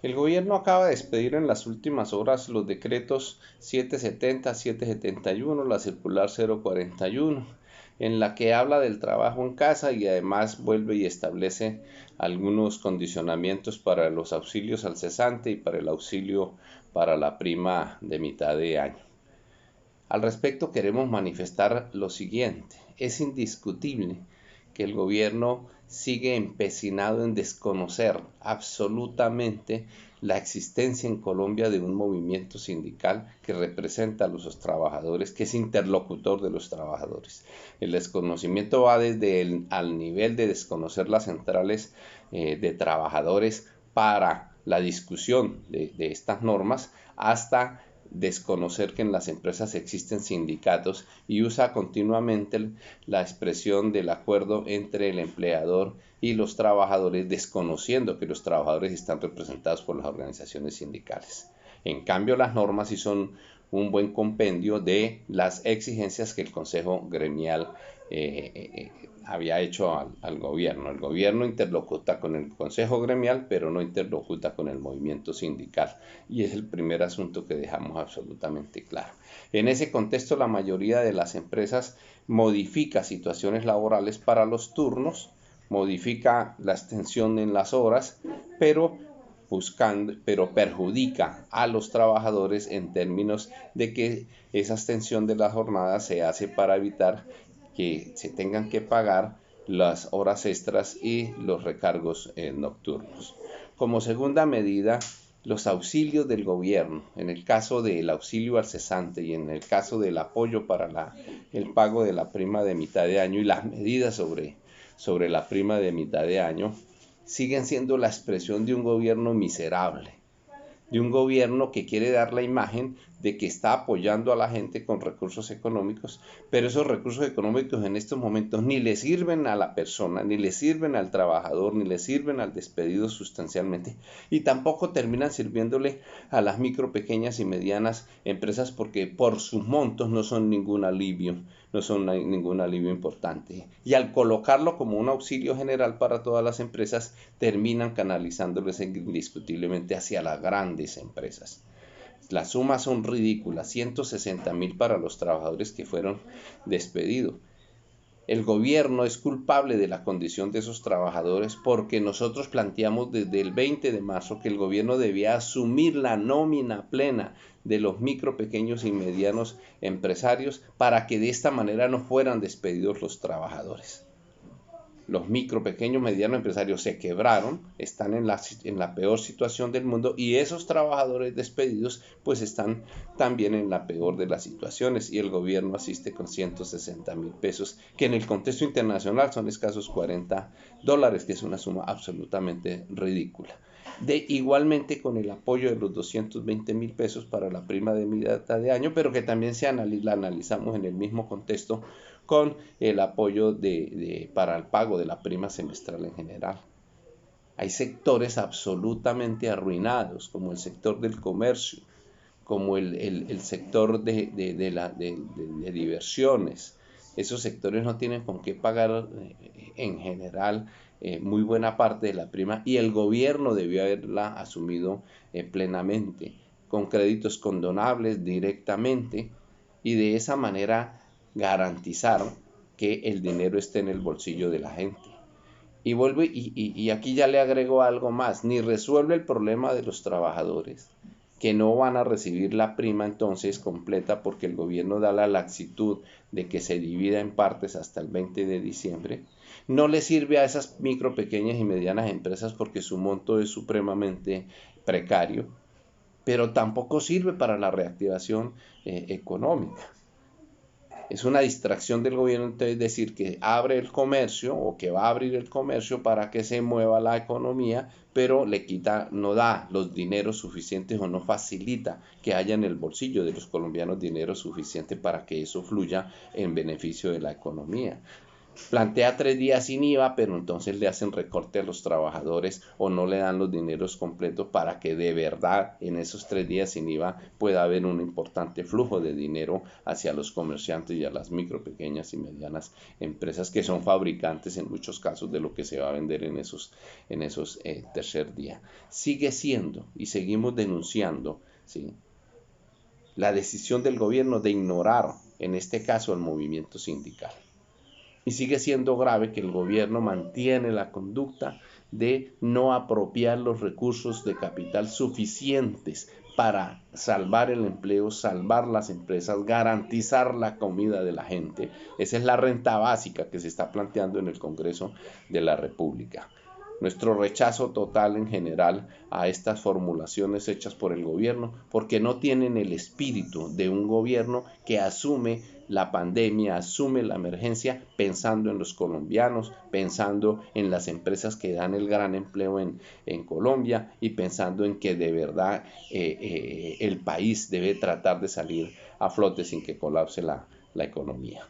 El gobierno acaba de expedir en las últimas horas los decretos 770, 771, la circular 041, en la que habla del trabajo en casa y además vuelve y establece algunos condicionamientos para los auxilios al cesante y para el auxilio para la prima de mitad de año. Al respecto queremos manifestar lo siguiente: es indiscutible que el gobierno sigue empecinado en desconocer absolutamente la existencia en Colombia de un movimiento sindical que representa a los trabajadores, que es interlocutor de los trabajadores. El desconocimiento va desde al nivel de desconocer las centrales de trabajadores para la discusión de estas normas, hasta desconocer que en las empresas existen sindicatos y usa continuamente la expresión del acuerdo entre el empleador y los trabajadores, desconociendo que los trabajadores están representados por las organizaciones sindicales. En cambio, las normas sí son un buen compendio de las exigencias que el Consejo Gremial había hecho al gobierno. El gobierno interlocuta con el Consejo Gremial, pero no interlocuta con el movimiento sindical. Y es el primer asunto que dejamos absolutamente claro. En ese contexto, la mayoría de las empresas modifica situaciones laborales para los turnos, modifica la extensión en las horas, pero perjudica a los trabajadores en términos de que esa extensión de las jornadas se hace para evitar que se tengan que pagar las horas extras y los recargos nocturnos. Como segunda medida, los auxilios del gobierno, en el caso del auxilio al cesante y en el caso del apoyo para el pago de la prima de mitad de año y las medidas sobre la prima de mitad de año, siguen siendo la expresión de un gobierno miserable, de un gobierno que quiere dar la imagen de que está apoyando a la gente con recursos económicos, pero esos recursos económicos en estos momentos ni le sirven a la persona, ni le sirven al trabajador, ni le sirven al despedido sustancialmente, y tampoco terminan sirviéndole a las micro, pequeñas y medianas empresas, porque por sus montos no son ningún alivio importante. Y al colocarlo como un auxilio general para todas las empresas, terminan canalizándoles indiscutiblemente hacia las grandes empresas. Las sumas son ridículas: 160.000 para los trabajadores que fueron despedidos. El gobierno es culpable de la condición de esos trabajadores, porque nosotros planteamos desde el 20 de marzo que el gobierno debía asumir la nómina plena de los micro, pequeños y medianos empresarios para que de esta manera no fueran despedidos los trabajadores. Los micro, pequeños, medianos empresarios se quebraron, están en la peor situación del mundo, y esos trabajadores despedidos pues están también en la peor de las situaciones, y el gobierno asiste con 160.000 pesos, que en el contexto internacional son escasos $40, que es una suma absolutamente ridícula. Igualmente con el apoyo de los 220.000 pesos para la prima de mitad de año, pero que también la analizamos en el mismo contexto con el apoyo para el pago de la prima semestral en general. Hay sectores absolutamente arruinados, como el sector del comercio, como el sector de diversiones. Esos sectores no tienen con qué pagar en general muy buena parte de la prima, y el gobierno debió haberla asumido plenamente, con créditos condonables directamente, y de esa manera garantizar que el dinero esté en el bolsillo de la gente. Y aquí ya le agrego algo más: ni resuelve el problema de los trabajadores, que no van a recibir la prima entonces completa, porque el gobierno da la laxitud de que se divida en partes hasta el 20 de diciembre. No le sirve a esas micro, pequeñas y medianas empresas porque su monto es supremamente precario, pero tampoco sirve para la reactivación económica. Es una distracción del gobierno entonces decir que abre el comercio o que va a abrir el comercio para que se mueva la economía, pero no da los dineros suficientes o no facilita que haya en el bolsillo de los colombianos dinero suficiente para que eso fluya en beneficio de la economía. plantea 3 días sin IVA, pero entonces le hacen recorte a los trabajadores o no le dan los dineros completos para que de verdad en esos 3 días sin IVA pueda haber un importante flujo de dinero hacia los comerciantes y a las micro, pequeñas y medianas empresas que son fabricantes en muchos casos de lo que se va a vender en esos tercer día. Sigue siendo y seguimos denunciando, ¿sí?, la decisión del gobierno de ignorar, en este caso, el movimiento sindical. Y sigue siendo grave que el gobierno mantiene la conducta de no apropiar los recursos de capital suficientes para salvar el empleo, salvar las empresas, garantizar la comida de la gente. Esa es la renta básica que se está planteando en el Congreso de la República. Nuestro rechazo total en general a estas formulaciones hechas por el gobierno, porque no tienen el espíritu de un gobierno que asume la pandemia, asume la emergencia pensando en los colombianos, pensando en las empresas que dan el gran empleo en Colombia y pensando en que de verdad el país debe tratar de salir a flote sin que colapse la economía.